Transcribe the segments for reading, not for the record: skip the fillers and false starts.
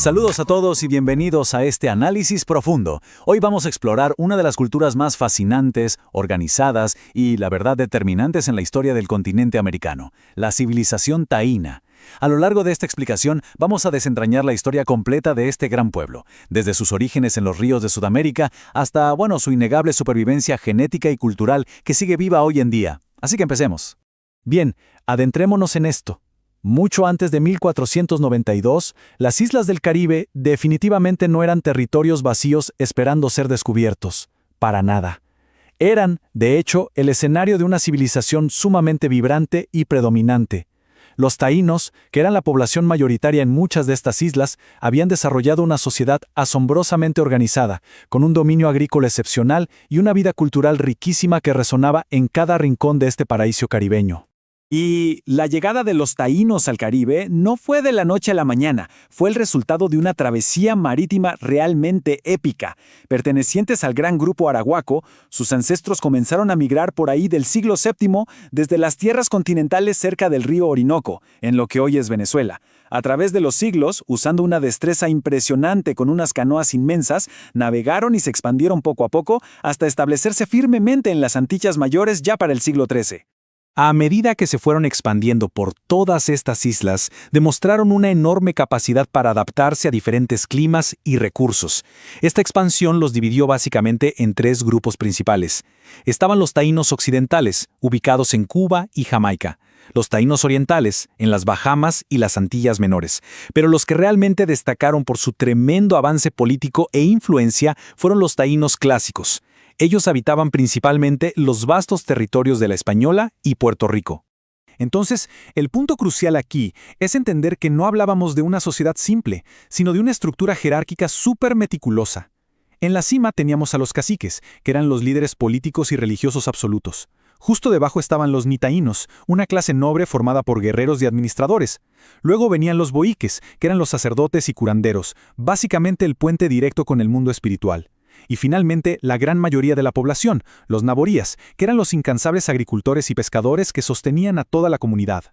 Saludos a todos y bienvenidos a este análisis profundo. Hoy vamos a explorar una de las culturas más fascinantes, organizadas y, la verdad, determinantes en la historia del continente americano, la civilización taína. A lo largo de esta explicación vamos a desentrañar la historia completa de este gran pueblo, desde sus orígenes en los ríos de Sudamérica hasta, su innegable supervivencia genética y cultural que sigue viva hoy en día. Así que empecemos. Bien, adentrémonos en esto. Mucho antes de 1492, las islas del Caribe definitivamente no eran territorios vacíos esperando ser descubiertos. Para nada. Eran, de hecho, el escenario de una civilización sumamente vibrante y predominante. Los taínos, que eran la población mayoritaria en muchas de estas islas, habían desarrollado una sociedad asombrosamente organizada, con un dominio agrícola excepcional y una vida cultural riquísima que resonaba en cada rincón de este paraíso caribeño. Y la llegada de los taínos al Caribe no fue de la noche a la mañana, fue el resultado de una travesía marítima realmente épica. Pertenecientes al gran grupo arahuaco, sus ancestros comenzaron a migrar por ahí del siglo VII desde las tierras continentales cerca del río Orinoco, en lo que hoy es Venezuela. A través de los siglos, usando una destreza impresionante con unas canoas inmensas, navegaron y se expandieron poco a poco hasta establecerse firmemente en las Antillas Mayores ya para el siglo XIII. A medida que se fueron expandiendo por todas estas islas, demostraron una enorme capacidad para adaptarse a diferentes climas y recursos. Esta expansión los dividió básicamente en tres grupos principales. Estaban los taínos occidentales, ubicados en Cuba y Jamaica. Los taínos orientales, en las Bahamas y las Antillas Menores. Pero los que realmente destacaron por su tremendo avance político e influencia fueron los taínos clásicos. Ellos habitaban principalmente los vastos territorios de la Española y Puerto Rico. Entonces, el punto crucial aquí es entender que no hablábamos de una sociedad simple, sino de una estructura jerárquica súper meticulosa. En la cima teníamos a los caciques, que eran los líderes políticos y religiosos absolutos. Justo debajo estaban los nitaínos, una clase noble formada por guerreros y administradores. Luego venían los boiques, que eran los sacerdotes y curanderos, básicamente el puente directo con el mundo espiritual. Y finalmente, la gran mayoría de la población, los naboríes, que eran los incansables agricultores y pescadores que sostenían a toda la comunidad.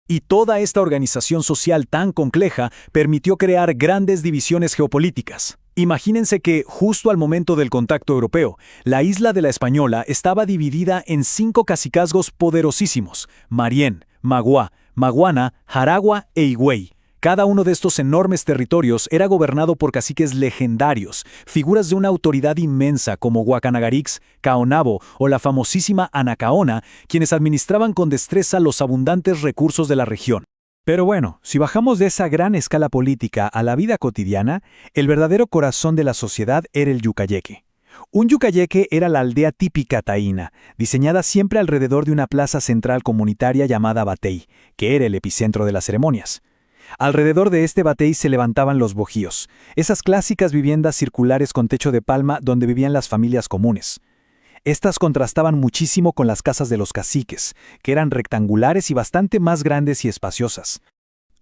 Y toda esta organización social tan compleja permitió crear grandes divisiones geopolíticas. Imagínense que, justo al momento del contacto europeo, la isla de la Española estaba dividida en 5 cacicazgos poderosísimos: Marién, Magua, Maguana, Jaragua e Higüey. Cada uno de estos enormes territorios era gobernado por caciques legendarios, figuras de una autoridad inmensa como Guacanagarix, Caonabo o la famosísima Anacaona, quienes administraban con destreza los abundantes recursos de la región. Pero bueno, si bajamos de esa gran escala política a la vida cotidiana, el verdadero corazón de la sociedad era el yucayeque. Un yucayeque era la aldea típica taína, diseñada siempre alrededor de una plaza central comunitaria llamada batey, que era el epicentro de las ceremonias. Alrededor de este batey se levantaban los bojíos, esas clásicas viviendas circulares con techo de palma donde vivían las familias comunes. Estas contrastaban muchísimo con las casas de los caciques, que eran rectangulares y bastante más grandes y espaciosas.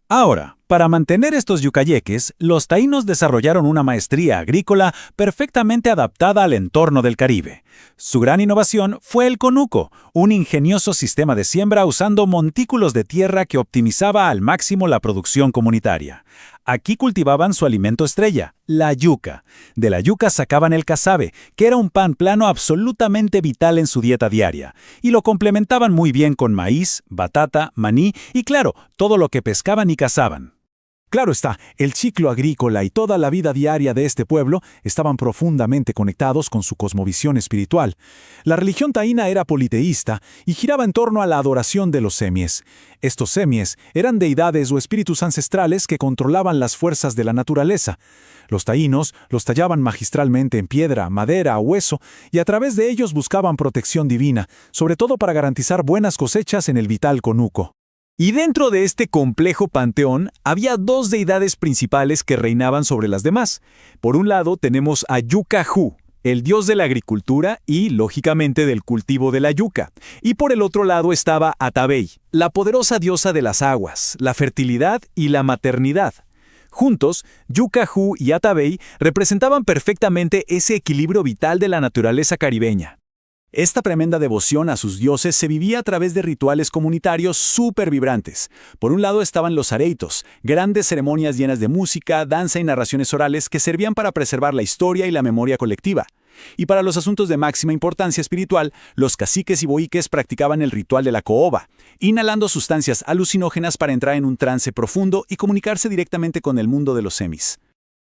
Ahora, para mantener estos yucayeques, los taínos desarrollaron una maestría agrícola perfectamente adaptada al entorno del Caribe. Su gran innovación fue el conuco, un ingenioso sistema de siembra usando montículos de tierra que optimizaba al máximo la producción comunitaria. Aquí cultivaban su alimento estrella, la yuca. De la yuca sacaban el casabe, que era un pan plano absolutamente vital en su dieta diaria, y lo complementaban muy bien con maíz, batata, maní y, claro, todo lo que pescaban y cazaban. Claro está, el ciclo agrícola y toda la vida diaria de este pueblo estaban profundamente conectados con su cosmovisión espiritual. La religión taína era politeísta y giraba en torno a la adoración de los semies. Estos semies eran deidades o espíritus ancestrales que controlaban las fuerzas de la naturaleza. Los taínos los tallaban magistralmente en piedra, madera o hueso y a través de ellos buscaban protección divina, sobre todo para garantizar buenas cosechas en el vital conuco. Y dentro de este complejo panteón había 2 deidades principales que reinaban sobre las demás. Por un lado tenemos a Yucajú, el dios de la agricultura y, lógicamente, del cultivo de la yuca. Y por el otro lado estaba Atabey, la poderosa diosa de las aguas, la fertilidad y la maternidad. Juntos, Yucajú y Atabey representaban perfectamente ese equilibrio vital de la naturaleza caribeña. Esta tremenda devoción a sus dioses se vivía a través de rituales comunitarios súper vibrantes. Por un lado estaban los areitos, grandes ceremonias llenas de música, danza y narraciones orales que servían para preservar la historia y la memoria colectiva. Y para los asuntos de máxima importancia espiritual, los caciques y boíques practicaban el ritual de la caoba, inhalando sustancias alucinógenas para entrar en un trance profundo y comunicarse directamente con el mundo de los semis.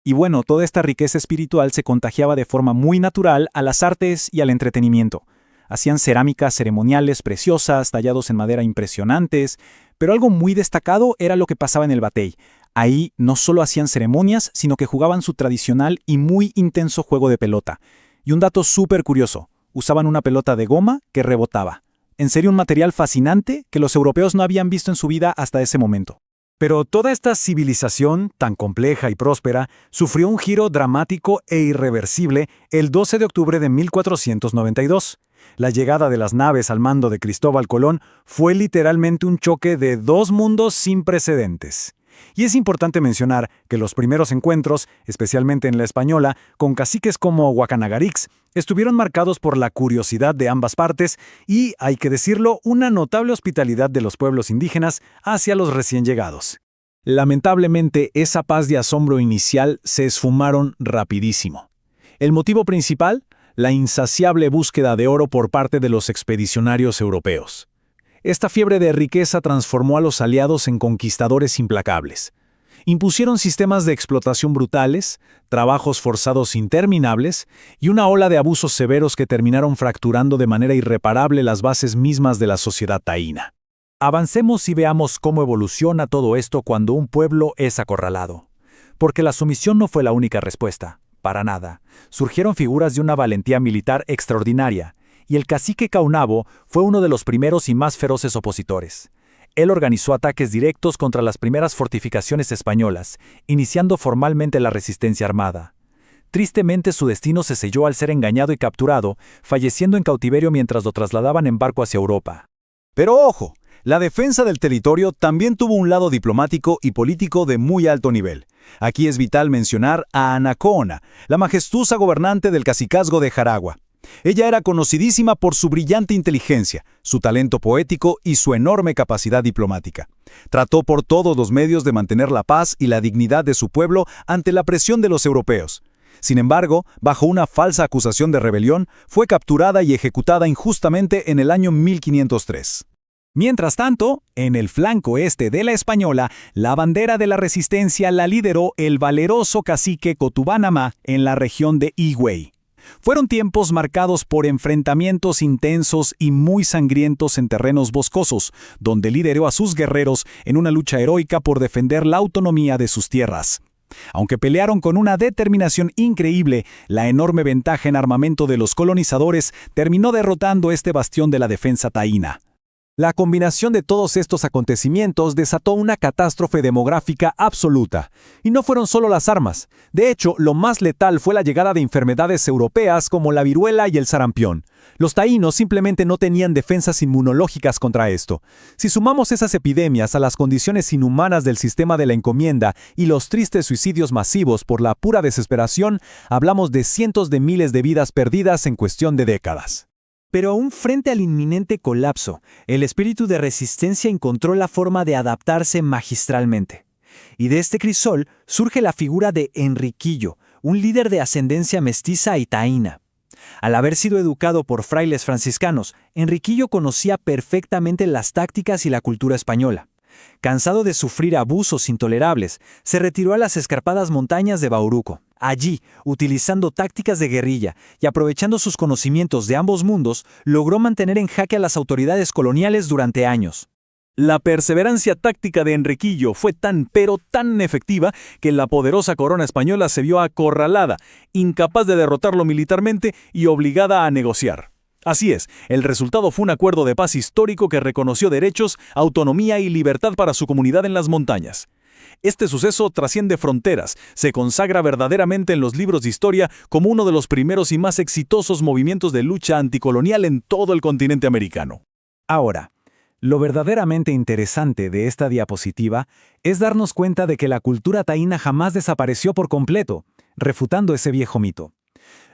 Y bueno, toda esta riqueza espiritual se contagiaba de forma muy natural a las artes y al entretenimiento. Hacían cerámicas ceremoniales preciosas, tallados en madera impresionantes, pero algo muy destacado era lo que pasaba en el batey. Ahí no solo hacían ceremonias, sino que jugaban su tradicional y muy intenso juego de pelota. Y un dato súper curioso, usaban una pelota de goma que rebotaba. En serio, un material fascinante que los europeos no habían visto en su vida hasta ese momento. Pero toda esta civilización, tan compleja y próspera, sufrió un giro dramático e irreversible el 12 de octubre de 1492. La llegada de las naves al mando de Cristóbal Colón fue literalmente un choque de dos mundos sin precedentes. Y es importante mencionar que los primeros encuentros, especialmente en la Española, con caciques como Guacanagarix, estuvieron marcados por la curiosidad de ambas partes y, hay que decirlo, una notable hospitalidad de los pueblos indígenas hacia los recién llegados. Lamentablemente, esa paz de asombro inicial se esfumaron rapidísimo. El motivo principal, la insaciable búsqueda de oro por parte de los expedicionarios europeos. Esta fiebre de riqueza transformó a los aliados en conquistadores implacables. Impusieron sistemas de explotación brutales, trabajos forzados interminables y una ola de abusos severos que terminaron fracturando de manera irreparable las bases mismas de la sociedad taína. Avancemos y veamos cómo evoluciona todo esto cuando un pueblo es acorralado. Porque la sumisión no fue la única respuesta, para nada. Surgieron figuras de una valentía militar extraordinaria, y el cacique Caunabo fue uno de los primeros y más feroces opositores. Él organizó ataques directos contra las primeras fortificaciones españolas, iniciando formalmente la resistencia armada. Tristemente, su destino se selló al ser engañado y capturado, falleciendo en cautiverio mientras lo trasladaban en barco hacia Europa. Pero ojo, la defensa del territorio también tuvo un lado diplomático y político de muy alto nivel. Aquí es vital mencionar a Anacoona, la majestuosa gobernante del cacicazgo de Jaragua. Ella era conocidísima por su brillante inteligencia, su talento poético y su enorme capacidad diplomática. Trató por todos los medios de mantener la paz y la dignidad de su pueblo ante la presión de los europeos. Sin embargo, bajo una falsa acusación de rebelión, fue capturada y ejecutada injustamente en el año 1503. Mientras tanto, en el flanco este de la Española, la bandera de la resistencia la lideró el valeroso cacique Cotubanamá en la región de Higüey. Fueron tiempos marcados por enfrentamientos intensos y muy sangrientos en terrenos boscosos, donde lideró a sus guerreros en una lucha heroica por defender la autonomía de sus tierras. Aunque pelearon con una determinación increíble, la enorme ventaja en armamento de los colonizadores terminó derrotando este bastión de la defensa taína. La combinación de todos estos acontecimientos desató una catástrofe demográfica absoluta. Y no fueron solo las armas. De hecho, lo más letal fue la llegada de enfermedades europeas como la viruela y el sarampión. Los taínos simplemente no tenían defensas inmunológicas contra esto. Si sumamos esas epidemias a las condiciones inhumanas del sistema de la encomienda y los tristes suicidios masivos por la pura desesperación, hablamos de cientos de miles de vidas perdidas en cuestión de décadas. Pero aún frente al inminente colapso, el espíritu de resistencia encontró la forma de adaptarse magistralmente. Y de este crisol surge la figura de Enriquillo, un líder de ascendencia mestiza y taína. Al haber sido educado por frailes franciscanos, Enriquillo conocía perfectamente las tácticas y la cultura española. Cansado de sufrir abusos intolerables, se retiró a las escarpadas montañas de Bauruco. Allí, utilizando tácticas de guerrilla y aprovechando sus conocimientos de ambos mundos, logró mantener en jaque a las autoridades coloniales durante años. La perseverancia táctica de Enriquillo fue tan efectiva que la poderosa corona española se vio acorralada, incapaz de derrotarlo militarmente y obligada a negociar. Así es, el resultado fue un acuerdo de paz histórico que reconoció derechos, autonomía y libertad para su comunidad en las montañas. Este suceso trasciende fronteras, se consagra verdaderamente en los libros de historia como uno de los primeros y más exitosos movimientos de lucha anticolonial en todo el continente americano. Ahora, lo verdaderamente interesante de esta diapositiva es darnos cuenta de que la cultura taína jamás desapareció por completo, refutando ese viejo mito.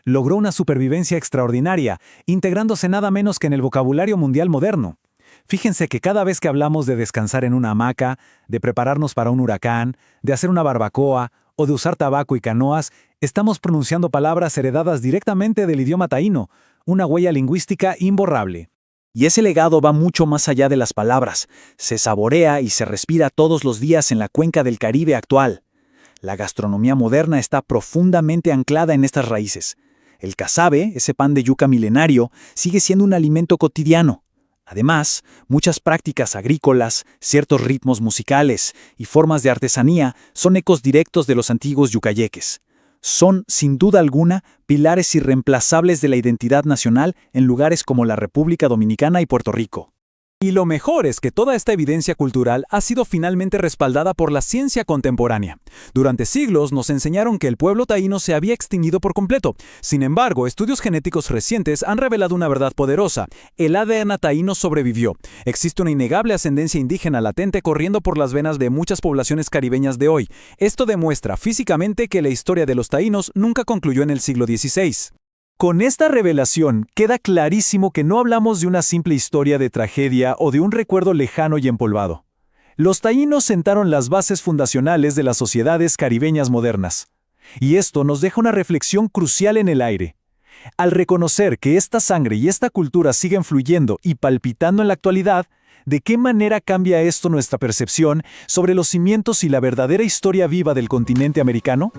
logró una supervivencia extraordinaria, integrándose nada menos que en el vocabulario mundial moderno. Fíjense que cada vez que hablamos de descansar en una hamaca, de prepararnos para un huracán, de hacer una barbacoa o de usar tabaco y canoas, estamos pronunciando palabras heredadas directamente del idioma taíno, una huella lingüística imborrable. Y ese legado va mucho más allá de las palabras, se saborea y se respira todos los días en la cuenca del Caribe actual. La gastronomía moderna está profundamente anclada en estas raíces. El casabe, ese pan de yuca milenario, sigue siendo un alimento cotidiano. Además, muchas prácticas agrícolas, ciertos ritmos musicales y formas de artesanía son ecos directos de los antiguos yucayeques. Son, sin duda alguna, pilares irreemplazables de la identidad nacional en lugares como la República Dominicana y Puerto Rico. Y lo mejor es que toda esta evidencia cultural ha sido finalmente respaldada por la ciencia contemporánea. Durante siglos nos enseñaron que el pueblo taíno se había extinguido por completo. Sin embargo, estudios genéticos recientes han revelado una verdad poderosa. El ADN taíno sobrevivió. Existe una innegable ascendencia indígena latente corriendo por las venas de muchas poblaciones caribeñas de hoy. Esto demuestra físicamente que la historia de los taínos nunca concluyó en el siglo XVI. Con esta revelación, queda clarísimo que no hablamos de una simple historia de tragedia o de un recuerdo lejano y empolvado. Los taínos sentaron las bases fundacionales de las sociedades caribeñas modernas. Y esto nos deja una reflexión crucial en el aire. Al reconocer que esta sangre y esta cultura siguen fluyendo y palpitando en la actualidad, ¿de qué manera cambia esto nuestra percepción sobre los cimientos y la verdadera historia viva del continente americano?